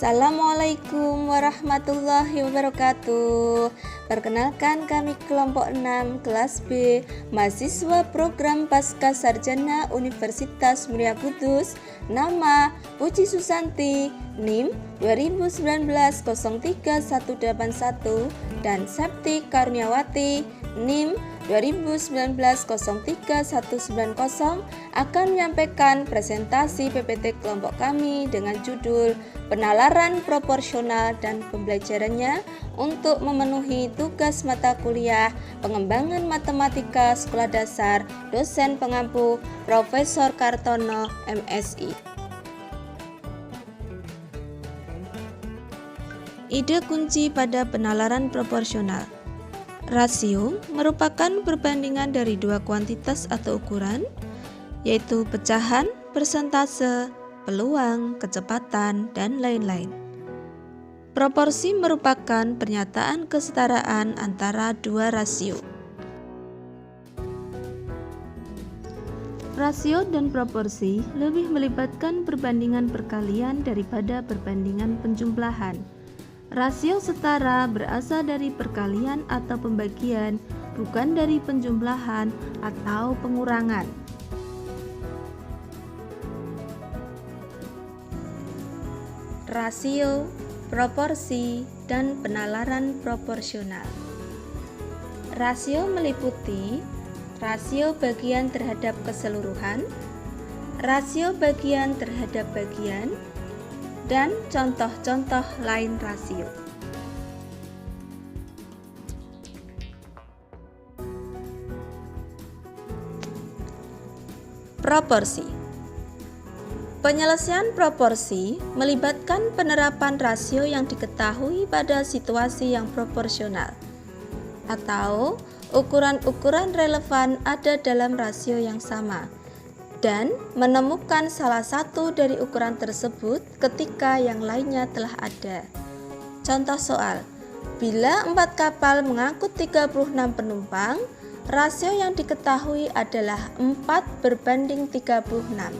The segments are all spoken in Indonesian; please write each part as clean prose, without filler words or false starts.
Assalamualaikum warahmatullahi wabarakatuh. Perkenalkan, kami kelompok 6 kelas B, mahasiswa program Pasca Sarjana Universitas Muria Kudus. Nama Puji Susanti, NIM 2019-03181, dan Septi Karuniawati, NIM 2019-03190, akan menyampaikan presentasi PPT kelompok kami dengan judul Penalaran Proporsional dan Pembelajarannya untuk memenuhi tugas mata kuliah Pengembangan Matematika Sekolah Dasar, dosen pengampu Profesor Kartono, MSI. Ide kunci pada penalaran proporsional. Rasio merupakan perbandingan dari dua kuantitas atau ukuran, yaitu pecahan, persentase, peluang, kecepatan, dan lain-lain. Proporsi merupakan pernyataan kesetaraan antara dua rasio. Rasio dan proporsi lebih melibatkan perbandingan perkalian daripada perbandingan penjumlahan. Rasio setara berasal dari perkalian atau pembagian, bukan dari penjumlahan atau pengurangan. Rasio, proporsi, dan penalaran proporsional. Rasio meliputi rasio bagian terhadap keseluruhan, rasio bagian terhadap bagian, dan contoh-contoh lain rasio. Proporsi. Penyelesaian proporsi melibatkan penerapan rasio yang diketahui pada situasi yang proporsional, atau ukuran-ukuran relevan ada dalam rasio yang sama, dan menemukan salah satu dari ukuran tersebut ketika yang lainnya telah ada. Contoh soal, bila 4 kapal mengangkut 36 penumpang, rasio yang diketahui adalah 4:36.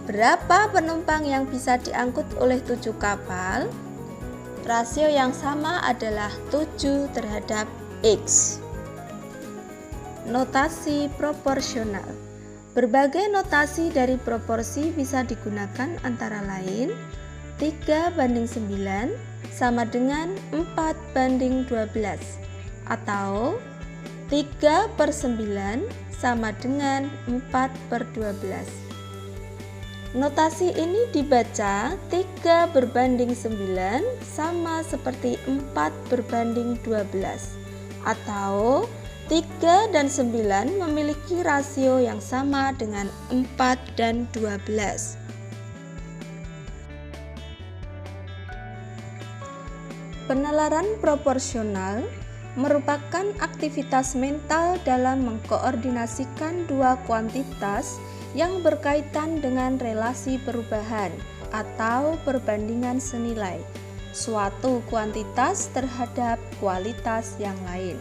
Berapa penumpang yang bisa diangkut oleh 7 kapal? Rasio yang sama adalah 7 terhadap X. Notasi proporsional. Berbagai notasi dari proporsi bisa digunakan, antara lain 3:9 sama dengan 4:12, atau 3/9 sama dengan 4/12. Notasi ini dibaca 3/9 sama seperti 4/12, atau 3 dan 9 memiliki rasio yang sama dengan 4 dan 12. Penalaran proporsional merupakan aktivitas mental dalam mengkoordinasikan dua kuantitas yang berkaitan dengan relasi perubahan atau perbandingan senilai suatu kuantitas terhadap kualitas yang lain.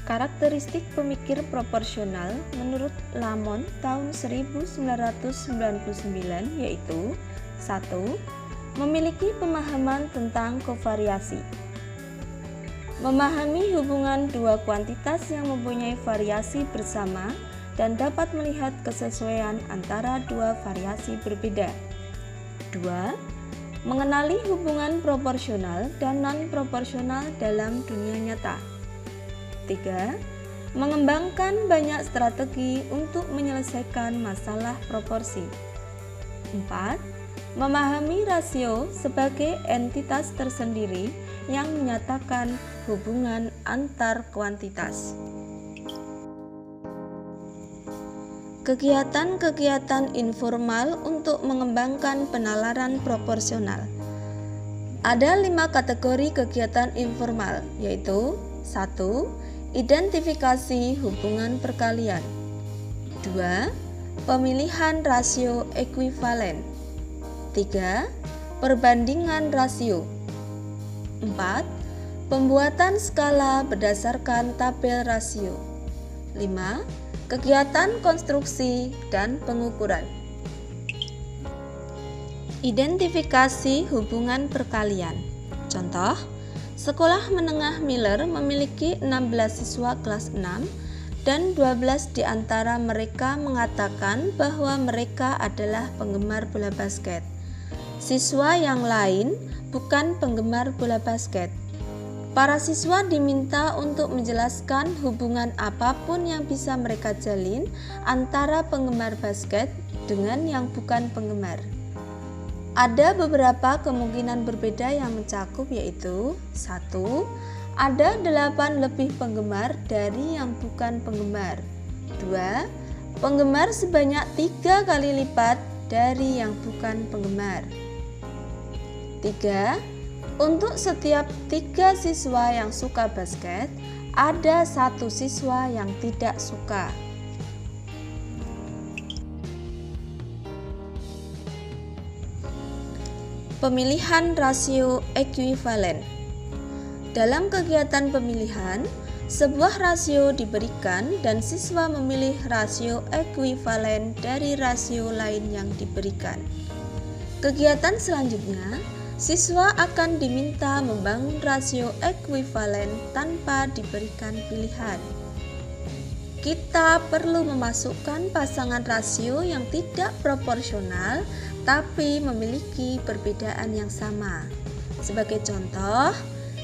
Karakteristik pemikir proporsional menurut Lamon tahun 1999 yaitu 1. Memiliki pemahaman tentang kovariasi. Memahami hubungan dua kuantitas yang mempunyai variasi bersama dan dapat melihat kesesuaian antara dua variasi berbeda. 2. Mengenali hubungan proporsional dan non-proporsional dalam dunia nyata. 3. Mengembangkan banyak strategi untuk menyelesaikan masalah proporsi. 4. Memahami rasio sebagai entitas tersendiri yang menyatakan hubungan antar kuantitas. Kegiatan-kegiatan informal untuk mengembangkan penalaran proporsional. Ada 5 kategori kegiatan informal, yaitu 1. Identifikasi hubungan perkalian. 2. Pemilihan rasio ekuivalen. 3. Perbandingan rasio. 4. Pembuatan skala berdasarkan tabel rasio. 5. Kegiatan konstruksi dan pengukuran. Identifikasi hubungan perkalian. Contoh, Sekolah Menengah Miller memiliki 16 siswa kelas 6 dan 12 di antara mereka mengatakan bahwa mereka adalah penggemar bola basket. Siswa yang lain bukan penggemar bola basket. Para siswa diminta untuk menjelaskan hubungan apapun yang bisa mereka jalin antara penggemar basket dengan yang bukan penggemar. Ada beberapa kemungkinan berbeda yang mencakup, yaitu 1. Ada 8 lebih penggemar dari yang bukan penggemar. 2. Penggemar sebanyak 3 kali lipat dari yang bukan penggemar. 3. Untuk setiap 3 siswa yang suka basket, ada 1 siswa yang tidak suka. Pemilihan rasio ekuivalen. Dalam kegiatan pemilihan, sebuah rasio diberikan dan siswa memilih rasio ekuivalen dari rasio lain yang diberikan. Kegiatan selanjutnya, siswa akan diminta membangun rasio ekuivalen tanpa diberikan pilihan. Kita perlu memasukkan pasangan rasio yang tidak proporsional tapi memiliki perbedaan yang sama. Sebagai contoh,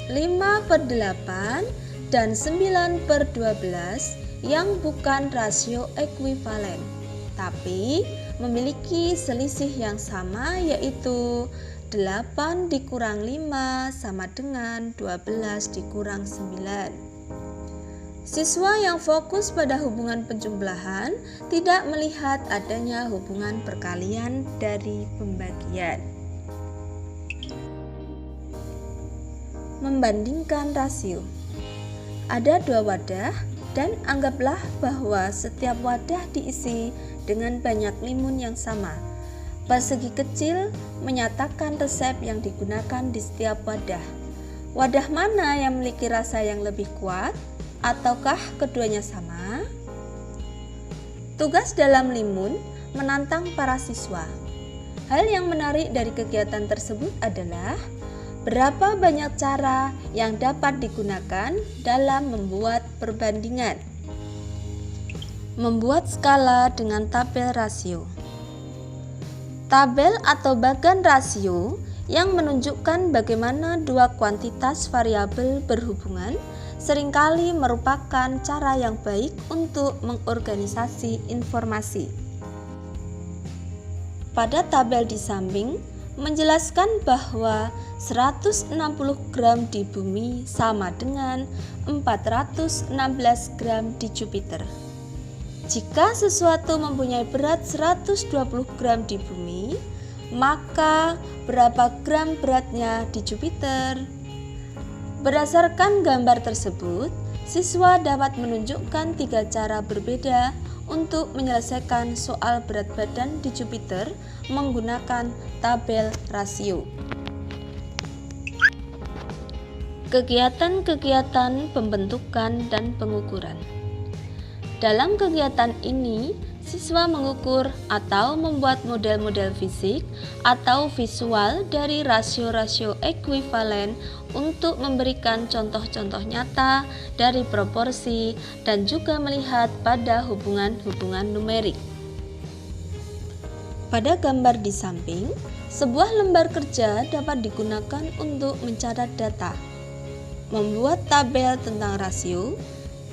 5/8 dan 9/12 yang bukan rasio ekuivalen, tapi memiliki selisih yang sama, yaitu 8 dikurang 5 sama dengan 12 dikurang 9. Siswa yang fokus pada hubungan penjumlahan tidak melihat adanya hubungan perkalian dari pembagian. Membandingkan rasio. Ada 2 wadah dan anggaplah bahwa setiap wadah diisi dengan banyak limun yang sama. Persegi kecil menyatakan resep yang digunakan di setiap wadah. Wadah mana yang memiliki rasa yang lebih kuat? Ataukah keduanya sama? Tugas dalam limun menantang para siswa. Hal yang menarik dari kegiatan tersebut adalah berapa banyak cara yang dapat digunakan dalam membuat perbandingan. Membuat skala dengan tabel rasio. Tabel atau bagan rasio yang menunjukkan bagaimana dua kuantitas variabel berhubungan seringkali merupakan cara yang baik untuk mengorganisasi informasi. Pada tabel di samping menjelaskan bahwa 160 gram di bumi sama dengan 416 gram di Jupiter. Jika sesuatu mempunyai berat 120 gram di bumi, maka berapa gram beratnya di Jupiter? Berdasarkan gambar tersebut, siswa dapat menunjukkan 3 cara berbeda untuk menyelesaikan soal berat badan di Jupiter menggunakan tabel rasio. Kegiatan-kegiatan pembentukan dan pengukuran. Dalam kegiatan ini, siswa mengukur atau membuat model-model fisik atau visual dari rasio-rasio ekuivalen untuk memberikan contoh-contoh nyata dari proporsi dan juga melihat pada hubungan-hubungan numerik. Pada gambar di samping, sebuah lembar kerja dapat digunakan untuk mencatat data, membuat tabel tentang rasio,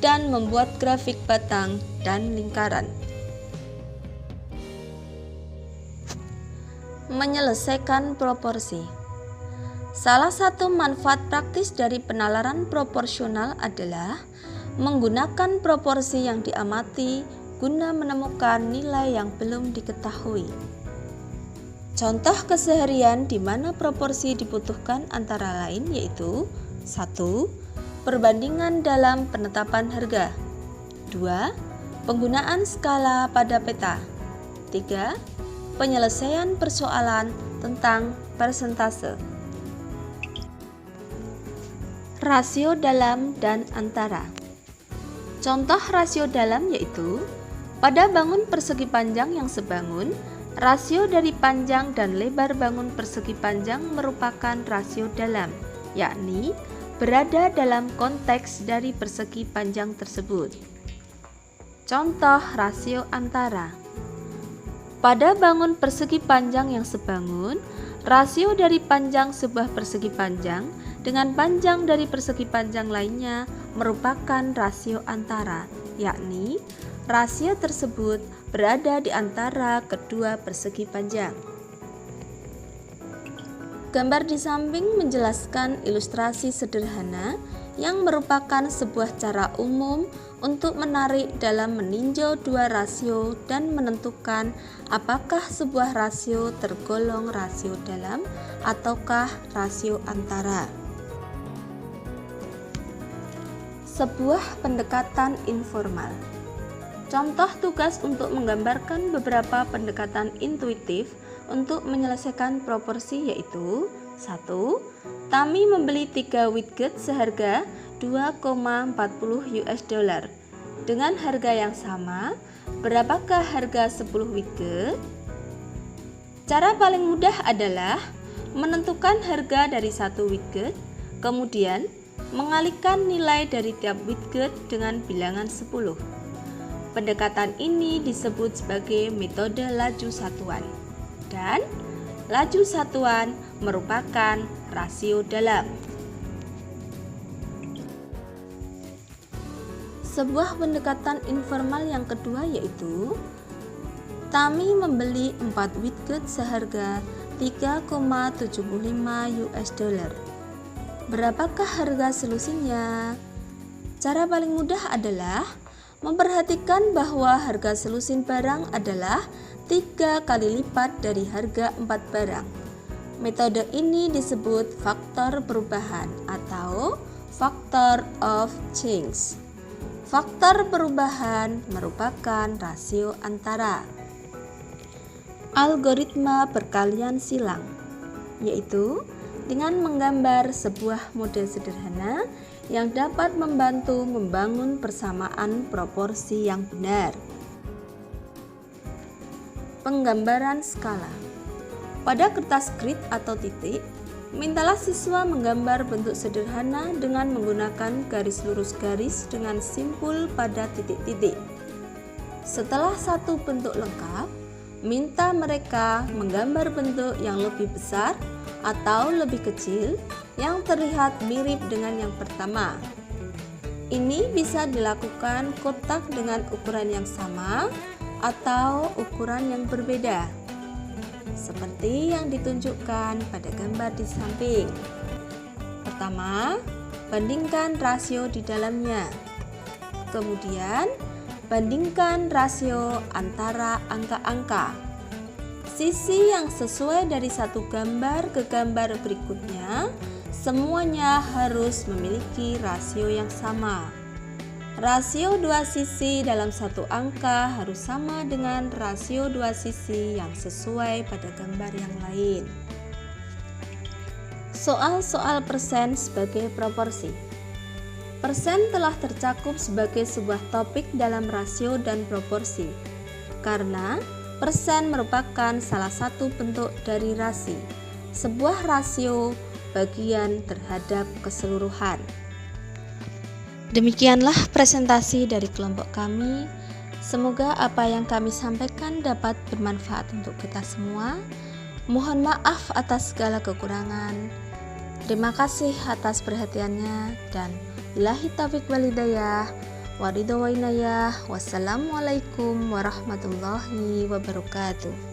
dan membuat grafik batang dan lingkaran. Menyelesaikan proporsi. Salah satu manfaat praktis dari penalaran proporsional adalah menggunakan proporsi yang diamati guna menemukan nilai yang belum diketahui. Contoh keseharian di mana proporsi dibutuhkan antara lain yaitu 1. Perbandingan dalam penetapan harga. 2. Penggunaan skala pada peta. 3. Penyelesaian persoalan tentang persentase. Rasio dalam dan antara. Contoh rasio dalam yaitu Pada bangun persegi panjang yang sebangun, rasio dari panjang dan lebar bangun persegi panjang merupakan rasio dalam, yakni berada dalam konteks dari persegi panjang tersebut. Contoh rasio antara. Pada bangun persegi panjang yang sebangun, rasio dari panjang sebuah persegi panjang dengan panjang dari persegi panjang lainnya merupakan rasio antara, yakni rasio tersebut berada di antara kedua persegi panjang. Gambar di samping menjelaskan ilustrasi sederhana yang merupakan sebuah cara umum untuk menarik dalam meninjau dua rasio dan menentukan apakah sebuah rasio tergolong rasio dalam ataukah rasio antara. Sebuah pendekatan informal. Contoh tugas untuk menggambarkan beberapa pendekatan intuitif untuk menyelesaikan proporsi yaitu 1. Tami membeli 3 widget seharga 2,40 US dollar. Dengan harga yang sama, berapakah harga 10 widget? Cara paling mudah adalah menentukan harga dari 1 widget, kemudian mengalihkan nilai dari tiap widget dengan bilangan 10. Pendekatan ini disebut sebagai metode laju satuan, dan laju satuan merupakan rasio dalam. Sebuah pendekatan informal yang kedua yaitu Tami membeli 4 widget seharga 3,75 US dollar. Berapakah harga selusinnya? Cara paling mudah adalah memperhatikan bahwa harga selusin barang adalah 3 kali lipat dari harga 4 barang. Metode ini disebut faktor perubahan atau factor of change. Faktor perubahan merupakan rasio antara. Algoritma perkalian silang, yaitu dengan menggambar sebuah model sederhana yang dapat membantu membangun persamaan proporsi yang benar. Penggambaran skala. Pada kertas grid atau titik, mintalah siswa menggambar bentuk sederhana dengan menggunakan garis lurus garis dengan simpul pada titik-titik. Setelah satu bentuk lengkap, minta mereka menggambar bentuk yang lebih besar atau lebih kecil yang terlihat mirip dengan yang pertama. Ini bisa dilakukan kotak dengan ukuran yang sama atau ukuran yang berbeda, seperti yang ditunjukkan pada gambar di samping. Pertama, bandingkan rasio di dalamnya. Kemudian, bandingkan rasio antara angka-angka. Sisi yang sesuai dari satu gambar ke gambar berikutnya, semuanya harus memiliki rasio yang sama. Rasio dua sisi dalam satu angka harus sama dengan rasio dua sisi yang sesuai pada gambar yang lain. Soal-soal persen sebagai proporsi. Persen telah tercakup sebagai sebuah topik dalam rasio dan proporsi, karena persen merupakan salah satu bentuk dari rasi, sebuah rasio bagian terhadap keseluruhan. Demikianlah presentasi dari kelompok kami. Semoga apa yang kami sampaikan dapat bermanfaat untuk kita semua. Mohon maaf atas segala kekurangan. Terima kasih atas perhatiannya, dan billahi taufiq wal hidayah. Wassalamualaikum warahmatullahi wabarakatuh.